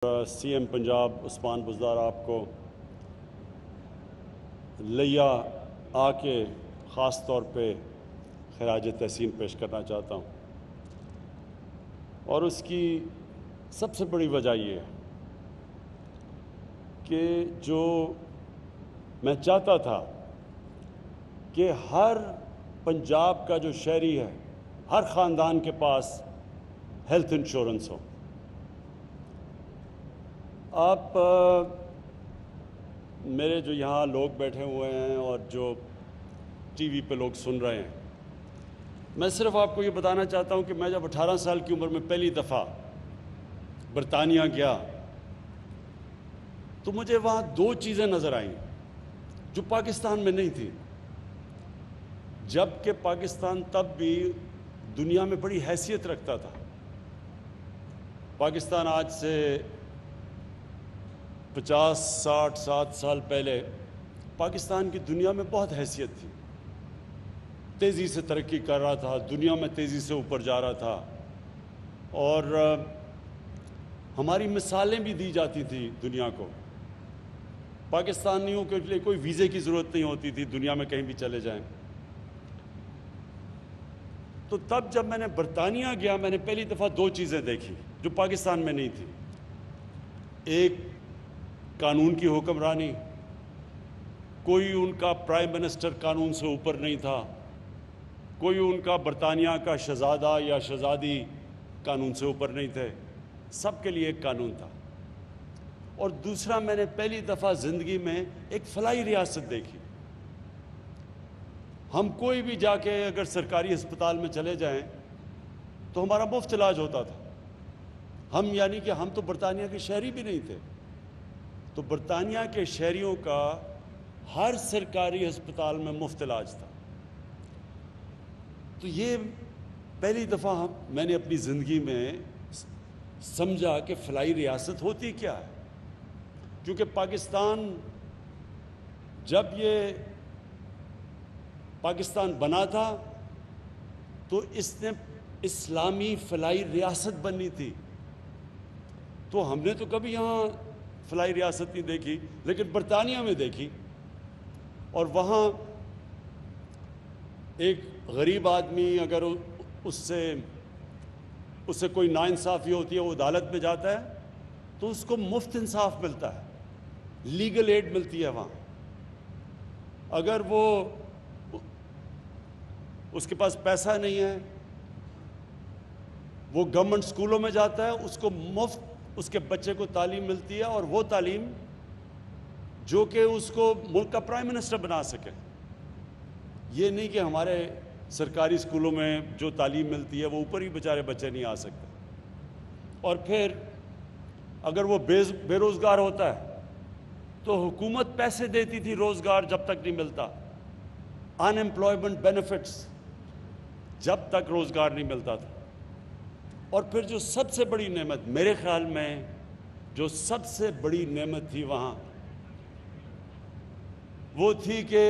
C M Punjab Usman Buzdar آپ کو لیا آ کے خاص طور پہ خراج تحسین پیش کرنا چاہتا ہوں، اور اس کی سب سے بڑی وجہ یہ ہے کہ جو میں چاہتا تھا کہ ہر پنجاب کا جو شہری ہے، ہر خاندان کے پاس ہیلتھ انشورنس ہو۔ آپ میرے جو یہاں لوگ بیٹھے ہوئے ہیں اور جو ٹی وی پہ لوگ سن رہے ہیں، میں صرف آپ کو یہ بتانا چاہتا ہوں کہ میں جب 18 سال کی عمر میں پہلی دفعہ برطانیہ گیا تو مجھے وہاں دو چیزیں نظر آئیں جو پاکستان میں نہیں تھی، جبکہ پاکستان تب بھی دنیا میں بڑی حیثیت رکھتا تھا۔ پاکستان آج سے 50 60 60 سال پہلے پاکستان کی دنیا میں بہت حیثیت تھی، تیزی سے ترقی کر رہا تھا، دنیا میں تیزی سے اوپر جا رہا تھا، اور ہماری مثالیں بھی دی جاتی تھی دنیا کو۔ پاکستانیوں کے لیے کوئی ویزے کی ضرورت نہیں ہوتی تھی، دنیا میں کہیں بھی چلے جائیں۔ تو تب جب میں نے برطانیہ گیا، میں نے پہلی دفعہ دو چیزیں دیکھی جو پاکستان میں نہیں تھی۔ ایک، قانون کی حکمرانی، کوئی ان کا پرائم منسٹر قانون سے اوپر نہیں تھا، کوئی ان کا برطانیہ کا شہزادہ یا شہزادی قانون سے اوپر نہیں تھے، سب کے لیے ایک قانون تھا۔ اور دوسرا، میں نے پہلی دفعہ زندگی میں ایک فلاحی ریاست دیکھی۔ ہم کوئی بھی جا کے اگر سرکاری ہسپتال میں چلے جائیں تو ہمارا مفت علاج ہوتا تھا۔ ہم یعنی کہ ہم تو برطانیہ کے شہری بھی نہیں تھے، تو برطانیہ کے شہریوں کا ہر سرکاری ہسپتال میں مفت علاج تھا۔ تو یہ پہلی دفعہ میں نے اپنی زندگی میں سمجھا کہ فلاحی ریاست ہوتی کیا ہے، کیونکہ پاکستان جب یہ پاکستان بنا تھا تو اس نے اسلامی فلاحی ریاست بنی تھی، تو ہم نے تو کبھی یہاں فلاحی ریاست نہیں دیکھی، لیکن برطانیہ میں دیکھی۔ اور وہاں ایک غریب آدمی اگر اس سے کوئی ناانصافی ہوتی ہے، وہ عدالت میں جاتا ہے تو اس کو مفت انصاف ملتا ہے، لیگل ایڈ ملتی ہے وہاں۔ اگر وہ اس کے پاس پیسہ نہیں ہے، وہ گورنمنٹ اسکولوں میں جاتا ہے، اس کو مفت اس کے بچے کو تعلیم ملتی ہے، اور وہ تعلیم جو کہ اس کو ملک کا پرائم منسٹر بنا سکے۔ یہ نہیں کہ ہمارے سرکاری اسکولوں میں جو تعلیم ملتی ہے وہ اوپر ہی بیچارے بچے نہیں آ سکتے۔ اور پھر اگر وہ بے روزگار ہوتا ہے تو حکومت پیسے دیتی تھی روزگار جب تک نہیں ملتا، ان ایمپلائمنٹ بینیفٹس جب تک روزگار نہیں ملتا تھا۔ اور پھر جو سب سے بڑی نعمت میرے خیال میں، جو سب سے بڑی نعمت تھی وہاں، وہ تھی کہ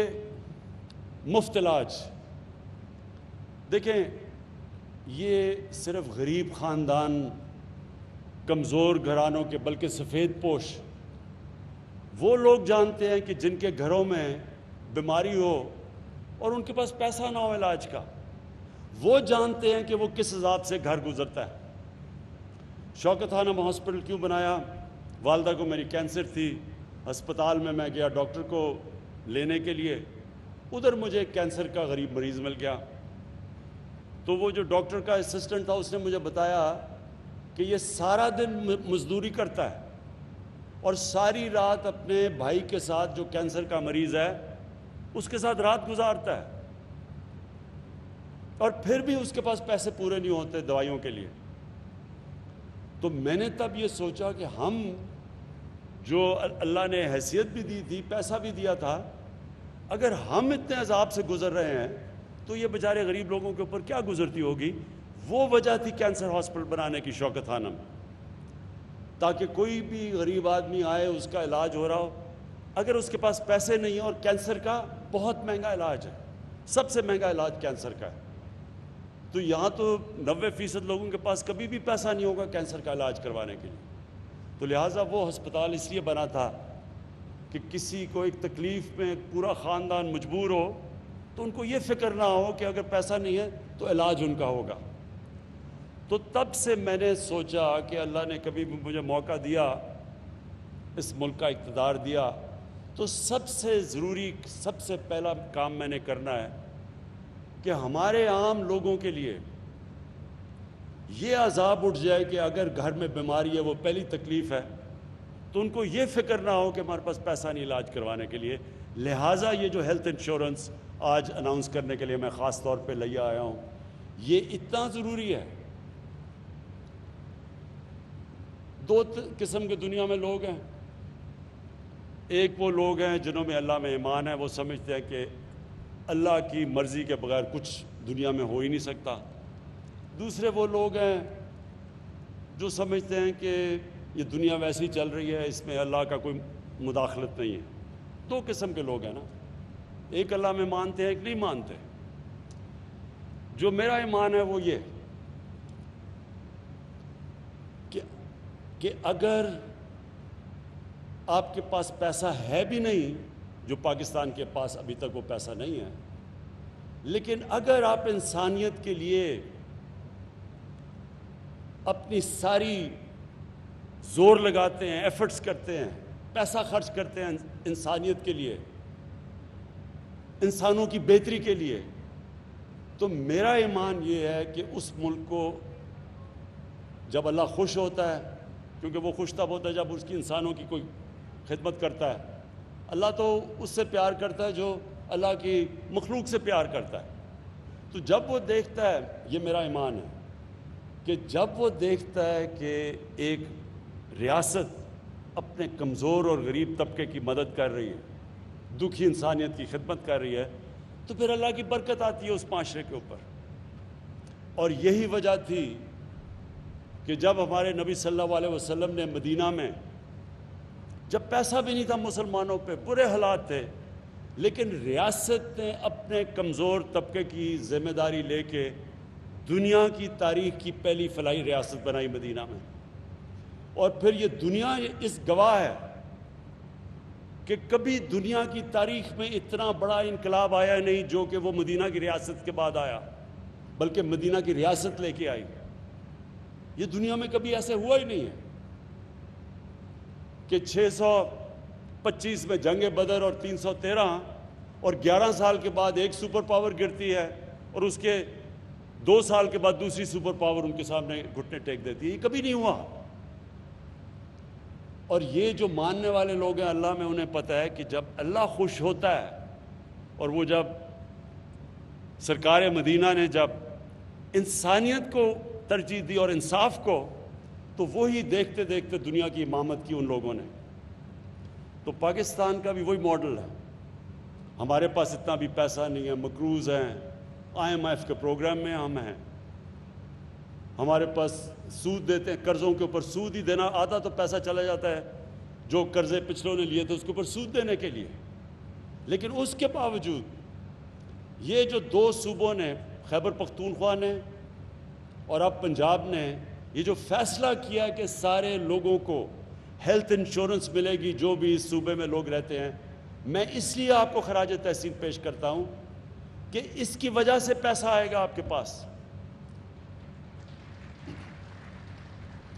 مفت علاج۔ دیکھیں، یہ صرف غریب خاندان، کمزور گھرانوں کے، بلکہ سفید پوش وہ لوگ جانتے ہیں کہ جن کے گھروں میں بیماری ہو اور ان کے پاس پیسہ نہ ہو علاج کا، وہ جانتے ہیں کہ وہ کس عذاب سے گھر گزرتا ہے۔ شوکت خانم ہاسپٹل کیوں بنایا؟ والدہ کو میری کینسر تھی، ہسپتال میں گیا ڈاکٹر کو لینے کے لیے، ادھر مجھے کینسر کا غریب مریض مل گیا۔ تو وہ جو ڈاکٹر کا اسسٹنٹ تھا، اس نے مجھے بتایا کہ یہ سارا دن مزدوری کرتا ہے اور ساری رات اپنے بھائی کے ساتھ جو کینسر کا مریض ہے اس کے ساتھ رات گزارتا ہے، اور پھر بھی اس کے پاس پیسے پورے نہیں ہوتے دوائیوں کے لیے۔ تو میں نے تب یہ سوچا کہ ہم جو اللہ نے حیثیت بھی دی تھی، پیسہ بھی دیا تھا، اگر ہم اتنے عذاب سے گزر رہے ہیں تو یہ بیچارے غریب لوگوں کے اوپر کیا گزرتی ہوگی۔ وہ وجہ تھی کینسر ہاسپٹل بنانے کی شوکت خانم، تاکہ کوئی بھی غریب آدمی آئے، اس کا علاج ہو رہا ہو۔ اگر اس کے پاس پیسے نہیں ہیں، اور کینسر کا بہت مہنگا علاج ہے، سب سے مہنگا علاج کینسر کا ہے، تو یہاں تو 90% لوگوں کے پاس کبھی بھی پیسہ نہیں ہوگا کینسر کا علاج کروانے کے لیے۔ تو لہٰذا وہ ہسپتال اس لیے بنا تھا کہ کسی کو ایک تکلیف میں پورا خاندان مجبور ہو تو ان کو یہ فکر نہ ہو کہ اگر پیسہ نہیں ہے تو علاج ان کا ہوگا۔ تو تب سے میں نے سوچا کہ اللہ نے کبھی بھی مجھے موقع دیا، اس ملک کا اقتدار دیا، تو سب سے ضروری، سب سے پہلا کام میں نے کرنا ہے کہ ہمارے عام لوگوں کے لیے یہ عذاب اٹھ جائے کہ اگر گھر میں بیماری ہے، وہ پہلی تکلیف ہے، تو ان کو یہ فکر نہ ہو کہ ہمارے پاس پیسہ نہیں علاج کروانے کے لیے۔ لہٰذا یہ جو ہیلتھ انشورنس آج اناؤنس کرنے کے لیے میں خاص طور پہ لے آیا ہوں، یہ اتنا ضروری ہے۔ دو قسم کے دنیا میں لوگ ہیں، ایک وہ لوگ ہیں جنہوں میں اللہ میں ایمان ہے، وہ سمجھتے ہیں کہ اللہ کی مرضی کے بغیر کچھ دنیا میں ہو ہی نہیں سکتا۔ دوسرے وہ لوگ ہیں جو سمجھتے ہیں کہ یہ دنیا ویسی چل رہی ہے، اس میں اللہ کا کوئی مداخلت نہیں ہے۔ دو قسم کے لوگ ہیں نا، ایک اللہ میں مانتے ہیں، ایک نہیں مانتے۔ جو میرا ایمان ہے وہ یہ کہ اگر آپ کے پاس پیسہ ہے بھی نہیں، جو پاکستان کے پاس ابھی تک وہ پیسہ نہیں ہے، لیکن اگر آپ انسانیت کے لیے اپنی ساری زور لگاتے ہیں، ایفرٹس کرتے ہیں، پیسہ خرچ کرتے ہیں انسانیت کے لیے، انسانوں کی بہتری کے لیے، تو میرا ایمان یہ ہے کہ اس ملک کو جب اللہ خوش ہوتا ہے، کیونکہ وہ خوش تب ہوتا ہے جب اس کی انسانوں کی کوئی خدمت کرتا ہے۔ اللہ تو اس سے پیار کرتا ہے جو اللہ کی مخلوق سے پیار کرتا ہے۔ تو جب وہ دیکھتا ہے، یہ میرا ایمان ہے کہ جب وہ دیکھتا ہے کہ ایک ریاست اپنے کمزور اور غریب طبقے کی مدد کر رہی ہے، دکھی انسانیت کی خدمت کر رہی ہے، تو پھر اللہ کی برکت آتی ہے اس معاشرے کے اوپر۔ اور یہی وجہ تھی کہ جب ہمارے نبی صلی اللہ علیہ وسلم نے مدینہ میں، جب پیسہ بھی نہیں تھا مسلمانوں پہ، برے حالات تھے، لیکن ریاست نے اپنے کمزور طبقے کی ذمہ داری لے کے دنیا کی تاریخ کی پہلی فلاحی ریاست بنائی مدینہ میں۔ اور پھر یہ دنیا اس گواہ ہے کہ کبھی دنیا کی تاریخ میں اتنا بڑا انقلاب آیا نہیں جو کہ وہ مدینہ کی ریاست کے بعد آیا، بلکہ مدینہ کی ریاست لے کے آئی۔ یہ دنیا میں کبھی ایسے ہوا ہی نہیں ہے کہ 625 میں جنگ بدر اور 313 اور 11 سال کے بعد ایک سپر پاور گرتی ہے اور اس کے 2 سال کے بعد دوسری سپر پاور ان کے سامنے گھٹنے ٹیک دیتی ہے۔ یہ کبھی نہیں ہوا۔ اور یہ جو ماننے والے لوگ ہیں اللہ میں، انہیں پتہ ہے کہ جب اللہ خوش ہوتا ہے، اور وہ جب سرکار مدینہ نے جب انسانیت کو ترجیح دی اور انصاف کو، تو وہی دیکھتے دیکھتے دنیا کی امامت کی ان لوگوں نے۔ تو پاکستان کا بھی وہی ماڈل ہے۔ ہمارے پاس اتنا بھی پیسہ نہیں ہے، مقروض ہیں، IMF کے پروگرام میں ہم ہیں، ہمارے پاس سود دیتے ہیں، قرضوں کے اوپر سود ہی دینا، آدھا تو پیسہ چلا جاتا ہے جو قرضے پچھلوں نے لیے تھے اس کے اوپر سود دینے کے لیے۔ لیکن اس کے باوجود یہ جو 2 صوبوں نے، خیبر پختونخوا نے اور اب پنجاب نے، یہ جو فیصلہ کیا کہ سارے لوگوں کو ہیلتھ انشورنس ملے گی جو بھی اس صوبے میں لوگ رہتے ہیں، میں اس لیے آپ کو خراج تحسین پیش کرتا ہوں کہ اس کی وجہ سے پیسہ آئے گا آپ کے پاس۔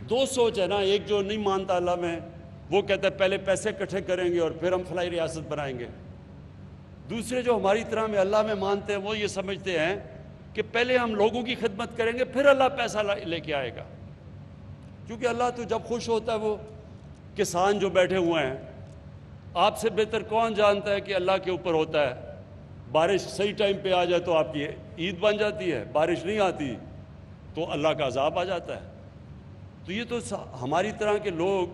2 سوچ ہے نا، ایک جو نہیں مانتا اللہ میں، وہ کہتا ہے پہلے پیسے اکٹھے کریں گے اور پھر ہم فلاحی ریاست بنائیں گے۔ دوسرے جو ہماری طرح میں اللہ میں مانتے ہیں، وہ یہ سمجھتے ہیں کہ پہلے ہم لوگوں کی خدمت کریں گے پھر اللہ پیسہ لے کے آئے گا۔ کیونکہ اللہ تو جب خوش ہوتا ہے، وہ کسان جو بیٹھے ہوئے ہیں، آپ سے بہتر کون جانتا ہے کہ اللہ کے اوپر ہوتا ہے۔ بارش صحیح ٹائم پہ آ جائے تو آپ کی عید بن جاتی ہے، بارش نہیں آتی تو اللہ کا عذاب آ جاتا ہے۔ تو یہ تو ہماری طرح کے لوگ،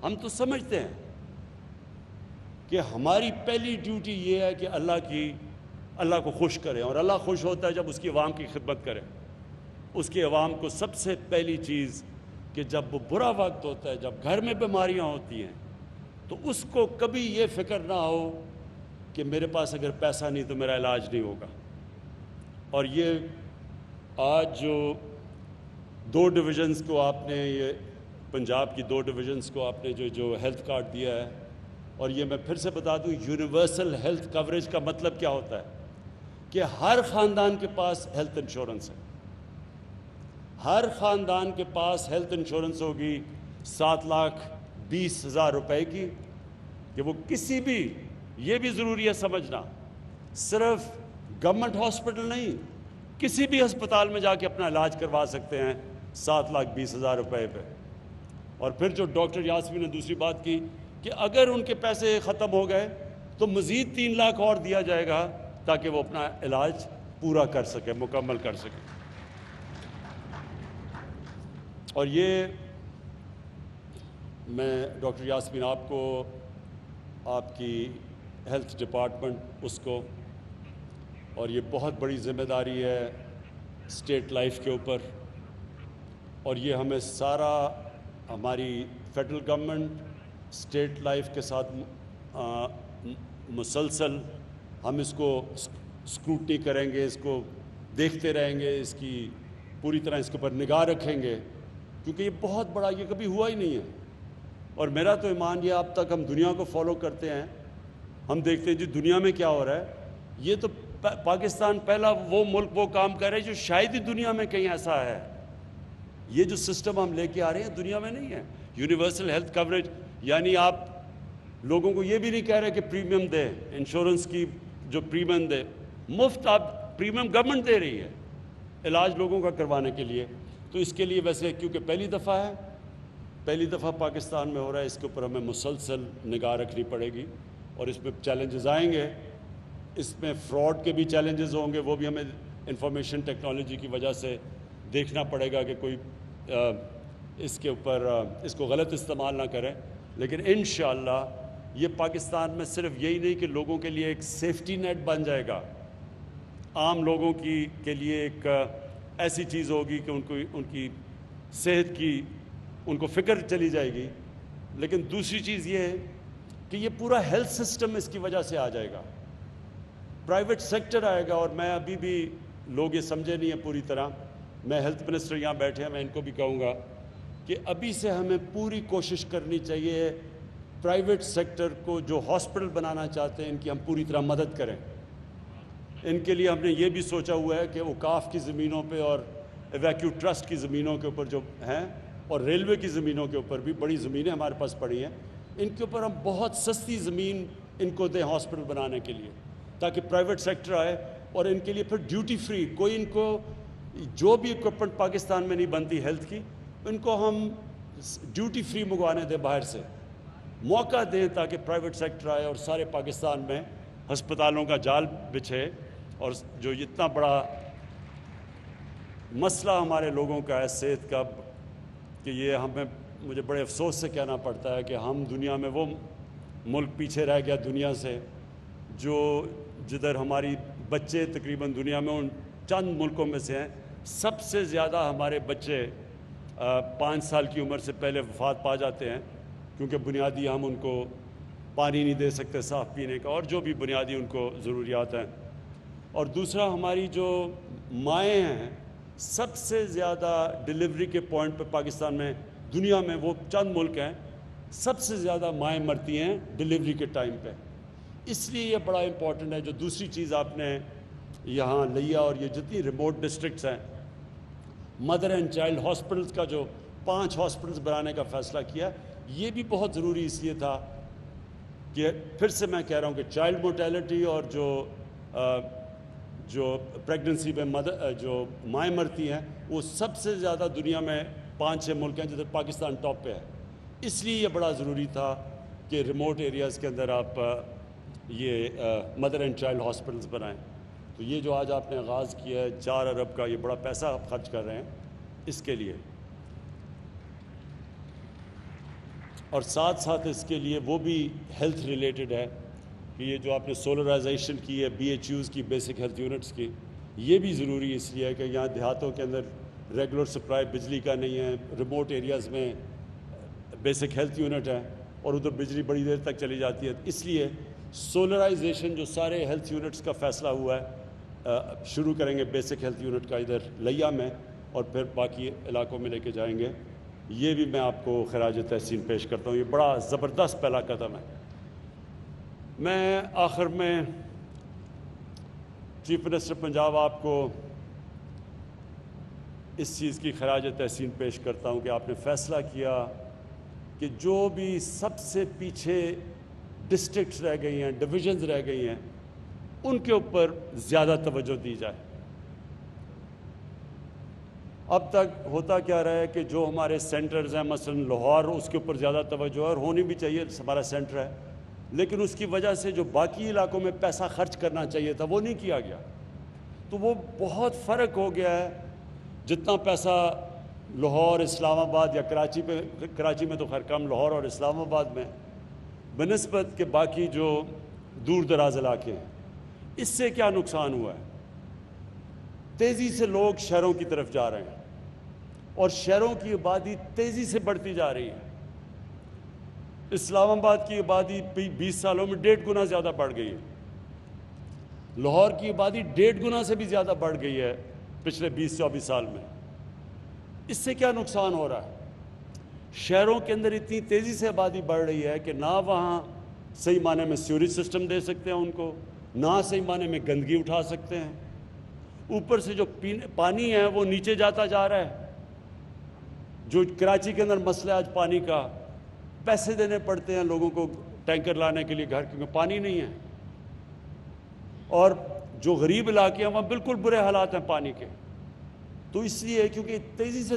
ہم تو سمجھتے ہیں کہ ہماری پہلی ڈیوٹی یہ ہے کہ اللہ کو خوش کریں، اور اللہ خوش ہوتا ہے جب اس کی عوام کی خدمت کریں۔ اس کی عوام کو سب سے پہلی چیز کہ جب وہ برا وقت ہوتا ہے، جب گھر میں بیماریاں ہوتی ہیں، تو اس کو کبھی یہ فکر نہ ہو کہ میرے پاس اگر پیسہ نہیں تو میرا علاج نہیں ہوگا۔ اور یہ آج جو 2 ڈویژنز کو آپ نے یہ پنجاب کی 2 ڈویژنز کو آپ نے جو ہیلتھ کارڈ دیا ہے، اور یہ میں پھر سے بتا دوں یونیورسل ہیلتھ کوریج کا مطلب کیا ہوتا ہے کہ ہر خاندان کے پاس ہیلتھ انشورنس ہے، ہر خاندان کے پاس ہیلتھ انشورنس ہوگی 7,20,000 روپے کی، کہ وہ کسی بھی، یہ بھی ضروری ہے سمجھنا، صرف گورنمنٹ ہاسپٹل نہیں، کسی بھی ہسپتال میں جا کے اپنا علاج کروا سکتے ہیں 7,20,000 روپے پہ۔ اور پھر جو ڈاکٹر یاسمین نے دوسری بات کی کہ اگر ان کے پیسے ختم ہو گئے تو مزید 3 لاکھ اور دیا جائے گا تاکہ وہ اپنا علاج پورا کر سکے، مکمل کر سکے۔ اور یہ میں ڈاکٹر یاسمین آپ کو، آپ کی ہیلتھ ڈپارٹمنٹ اس کو، اور یہ بہت بڑی ذمہ داری ہے اسٹیٹ لائف کے اوپر، اور یہ ہمیں سارا، ہماری فیڈرل گورنمنٹ اسٹیٹ لائف کے ساتھ مسلسل ہم اس کو اسکروٹنی کریں گے، اس کو دیکھتے رہیں گے، اس کی پوری طرح اس کے اوپر نگاہ رکھیں گے، کیونکہ یہ بہت بڑا، یہ کبھی ہوا ہی نہیں ہے۔ اور میرا تو ایمان یہ، اب تک ہم دنیا کو فالو کرتے ہیں، ہم دیکھتے ہیں جی دنیا میں کیا ہو رہا ہے، یہ تو پاکستان پہلا وہ ملک وہ کام کر رہے جو شاید ہی دنیا میں کہیں ایسا ہے۔ یہ جو سسٹم ہم لے کے آ رہے ہیں دنیا میں نہیں ہے، یونیورسل ہیلتھ کوریج، یعنی آپ لوگوں کو یہ بھی نہیں کہہ رہے کہ پریمیم دے، انشورنس کی جو پریمیم دے، مفت آپ پریمیم گورنمنٹ دے رہی ہے علاج لوگوں کا کروانے کے لیے۔ تو اس کے لیے ویسے کیونکہ پہلی دفعہ پاکستان میں ہو رہا ہے، اس کے اوپر ہمیں مسلسل نگاہ رکھنی پڑے گی، اور اس میں چیلنجز آئیں گے، اس میں فراڈ کے بھی چیلنجز ہوں گے، وہ بھی ہمیں انفارمیشن ٹیکنالوجی کی وجہ سے دیکھنا پڑے گا کہ کوئی اس کے اوپر اس کو غلط استعمال نہ کرے۔ لیکن انشاءاللہ یہ پاکستان میں صرف یہی نہیں کہ لوگوں کے لیے ایک سیفٹی نیٹ بن جائے گا، عام لوگوں کے لیے ایک ایسی چیز ہوگی کہ ان کی صحت کی ان کو فکر چلی جائے گی، لیکن دوسری چیز یہ ہے کہ یہ پورا ہیلتھ سسٹم اس کی وجہ سے آ جائے گا، پرائیویٹ سیکٹر آئے گا۔ اور میں ابھی بھی، لوگ یہ سمجھے نہیں ہیں پوری طرح، میں ہیلتھ منسٹر یہاں بیٹھے ہیں، میں ان کو بھی کہوں گا کہ ابھی سے ہمیں پوری کوشش کرنی چاہیے پرائیویٹ سیکٹر کو، جو ہاسپٹل بنانا چاہتے ہیں ان کی ہم پوری طرح مدد کریں۔ ان کے لیے ہم نے یہ بھی سوچا ہوا ہے کہ اوقاف کی زمینوں پہ اور ایویکیو ٹرسٹ کی زمینوں کے اوپر جو ہیں، اور ریلوے کی زمینوں کے اوپر بھی بڑی زمینیں ہمارے پاس پڑی ہیں، ان کے اوپر ہم بہت سستی زمین ان کو دیں ہاسپٹل بنانے کے لیے، تاکہ پرائیویٹ سیکٹر آئے، اور ان کے لیے پھر ڈیوٹی فری، کوئی ان کو جو بھی اکوپمنٹ پاکستان میں نہیں بنتی ہیلتھ کی، ان کو ہم ڈیوٹی فری منگوانے دیں، باہر سے موقع دیں، تاکہ پرائیویٹ سیکٹر آئے اور سارے پاکستان میں ہسپتالوں کا جال بچھے۔ اور جو اتنا بڑا مسئلہ ہمارے لوگوں کا ہے صحت کا، کہ یہ مجھے بڑے افسوس سے کہنا پڑتا ہے کہ ہم دنیا میں وہ ملک پیچھے رہ گیا دنیا سے، جدھر ہماری بچے تقریباً دنیا میں ان چند ملکوں میں سے ہیں، سب سے زیادہ ہمارے بچے 5 سال کی عمر سے پہلے وفات پا جاتے ہیں، کیونکہ بنیادی ہم ان کو پانی نہیں دے سکتے صاف پینے کا، اور جو بھی بنیادی ان کو ضروریات ہیں۔ اور دوسرا، ہماری جو مائیں ہیں، سب سے زیادہ ڈیلیوری کے پوائنٹ پہ پاکستان میں، دنیا میں وہ چند ملک ہیں، سب سے زیادہ مائیں مرتی ہیں ڈیلیوری کے ٹائم پہ۔ اس لیے یہ بڑا امپورٹنٹ ہے۔ جو دوسری چیز آپ نے یہاں لیا، اور یہ جتنی ریموٹ ڈسٹرکٹس ہیں، مدر اینڈ چائلڈ ہاسپٹلس کا جو 5 ہاسپٹلس بنانے کا فیصلہ کیا، یہ بھی بہت ضروری اس لیے تھا کہ پھر سے میں کہہ رہا ہوں کہ چائلڈ مورٹیلٹی اور جو پریگننسی میں جو مائیں مرتی ہیں، وہ سب سے زیادہ دنیا میں 5-6 ملک ہیں جدھر پاکستان ٹاپ پہ ہے۔ اس لیے یہ بڑا ضروری تھا کہ ریموٹ ایریاز کے اندر آپ یہ مدر اینڈ چائلڈ ہاسپٹلس بنائیں۔ تو یہ جو آج آپ نے آغاز کیا ہے 4 ارب کا، یہ بڑا پیسہ آپ خرچ کر رہے ہیں اس کے لیے، اور ساتھ ساتھ اس کے لیے وہ بھی ہیلتھ ریلیٹڈ ہے کہ یہ جو آپ نے سولرائزیشن کی ہے BHUs کی، بیسک ہیلتھ یونٹس کی، یہ بھی ضروری اس لیے ہے کہ یہاں دیہاتوں کے اندر ریگولر سپلائی بجلی کا نہیں ہے، ریموٹ ایریاز میں بیسک ہیلتھ یونٹ ہے اور ادھر بجلی بڑی دیر تک چلی جاتی ہے۔ اس لیے سولرائزیشن جو سارے ہیلتھ یونٹس کا فیصلہ ہوا ہے، شروع کریں گے بیسک ہیلتھ یونٹ کا ادھر لیا میں، اور پھر باقی علاقوں میں لے کے جائیں گے۔ یہ بھی میں آپ کو خراج تحسین پیش کرتا ہوں. یہ بڑا زبردست پہلا قدم ہے. میں آخر میں چیف منسٹر پنجاب آپ کو اس چیز کی خراج تحسین پیش کرتا ہوں کہ آپ نے فیصلہ کیا کہ جو بھی سب سے پیچھے ڈسٹرکٹس رہ گئی ہیں, ڈویژنز رہ گئی ہیں, ان کے اوپر زیادہ توجہ دی جائے. اب تک ہوتا کیا رہا ہے کہ جو ہمارے سینٹرز ہیں, مثلا لاہور, اس کے اوپر زیادہ توجہ ہے اور ہونی بھی چاہیے, ہمارا سینٹر ہے, لیکن اس کی وجہ سے جو باقی علاقوں میں پیسہ خرچ کرنا چاہیے تھا وہ نہیں کیا گیا. تو وہ بہت فرق ہو گیا ہے. جتنا پیسہ لاہور, اسلام آباد یا کراچی میں تو خیر کم, لاہور اور اسلام آباد میں بنسبت کے باقی جو دور دراز علاقے ہیں, اس سے کیا نقصان ہوا ہے؟ تیزی سے لوگ شہروں کی طرف جا رہے ہیں اور شہروں کی آبادی تیزی سے بڑھتی جا رہی ہے. اسلام آباد کی آبادی 20 سالوں میں 1.5 گنا زیادہ بڑھ گئی ہے. لاہور کی آبادی 1.5 گنا سے بھی زیادہ بڑھ گئی ہے پچھلے 20-24 سال میں. اس سے کیا نقصان ہو رہا ہے؟ شہروں کے اندر اتنی تیزی سے آبادی بڑھ رہی ہے کہ نہ وہاں صحیح معنی میں سیوریج سسٹم دے سکتے ہیں ان کو, نہ صحیح معنی میں گندگی اٹھا سکتے ہیں. اوپر سے جو پانی ہے وہ نیچے جاتا جا رہا ہے. جو کراچی کے اندر مسئلہ ہے آج پانی کا, پیسے دینے پڑتے ہیں لوگوں کو ٹینکر لانے کے لیے گھر, کیونکہ پانی نہیں ہے. اور جو غریب علاقے ہیں وہاں بالکل برے حالات ہیں پانی کے. تو اس لیے کیونکہ تیزی سے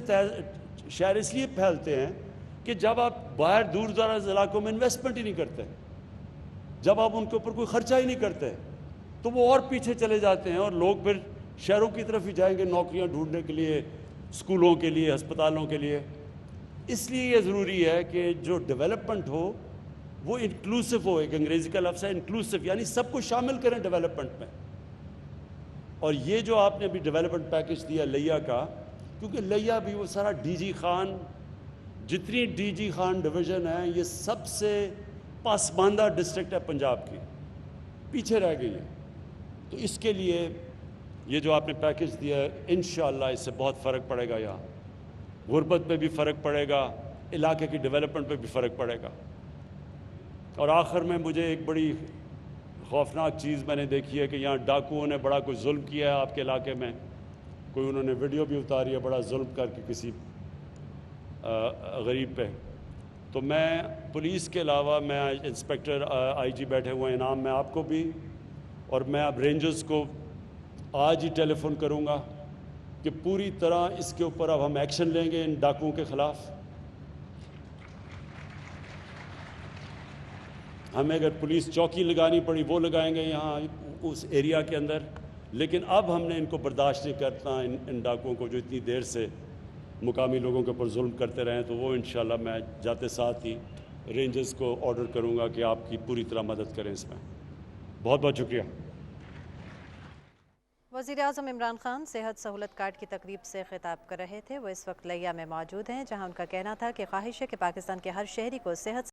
شہر اس لیے پھیلتے ہیں کہ جب آپ باہر دور دراز علاقوں میں انویسٹمنٹ ہی نہیں کرتے, جب آپ ان کے اوپر کوئی خرچہ ہی نہیں کرتے, تو وہ اور پیچھے چلے جاتے ہیں اور لوگ پھر شہروں کی طرف ہی جائیں گے نوکریاں ڈھونڈنے کے لیے, اسکولوں کے لیے, ہسپتالوں کے لیے. اس لیے یہ ضروری ہے کہ جو ڈیولپمنٹ ہو وہ انکلوسیو ہو. ایک انگریزی کا لفظ ہے انکلوسیو, یعنی سب کو شامل کریں ڈیولپمنٹ میں. اور یہ جو آپ نے ابھی ڈیولپمنٹ پیکج دیا لیا کا, کیونکہ لیا بھی وہ سارا ڈی جی خان, جتنی ڈی جی خان ڈویژن ہے, یہ سب سے پسماندہ ڈسٹرکٹ ہے پنجاب کی, پیچھے رہ گئی ہے. تو اس کے لیے یہ جو آپ نے پیکج دیا ہے, انشاءاللہ اس سے بہت فرق پڑے گا. یہاں غربت پہ بھی فرق پڑے گا, علاقے کی ڈیولپمنٹ پہ بھی فرق پڑے گا. اور آخر میں مجھے ایک بڑی خوفناک چیز میں نے دیکھی ہے کہ یہاں ڈاکوؤں نے بڑا کوئی ظلم کیا ہے آپ کے علاقے میں. کوئی انہوں نے ویڈیو بھی اتاری ہے بڑا ظلم کر کے کسی غریب پہ. تو میں پولیس کے علاوہ, میں انسپیکٹر آئی جی بیٹھے ہوئے ہیں انعام, میں آپ کو بھی, اور میں اب رینجرز کو آج ہی ٹیلی فون کروں گا کہ پوری طرح اس کے اوپر اب ہم ایکشن لیں گے ان ڈاکوؤں کے خلاف. ہمیں اگر پولیس چوکی لگانی پڑی وہ لگائیں گے یہاں اس ایریا کے اندر, لیکن اب ہم نے ان کو برداشت نہیں کرتا, ان ڈاکوؤں کو جو اتنی دیر سے مقامی لوگوں کے اوپر ظلم کرتے رہے. تو وہ انشاءاللہ میں جاتے ساتھ ہی رینجرز کو آرڈر کروں گا کہ آپ کی پوری طرح مدد کریں اس میں. بہت بہت شکریہ. وزیراعظم عمران خان صحت سہولت کارڈ کی تقریب سے خطاب کر رہے تھے. وہ اس وقت لیا میں موجود ہیں, جہاں ان کا کہنا تھا کہ خواہش ہے کہ پاکستان کے ہر شہری کو صحت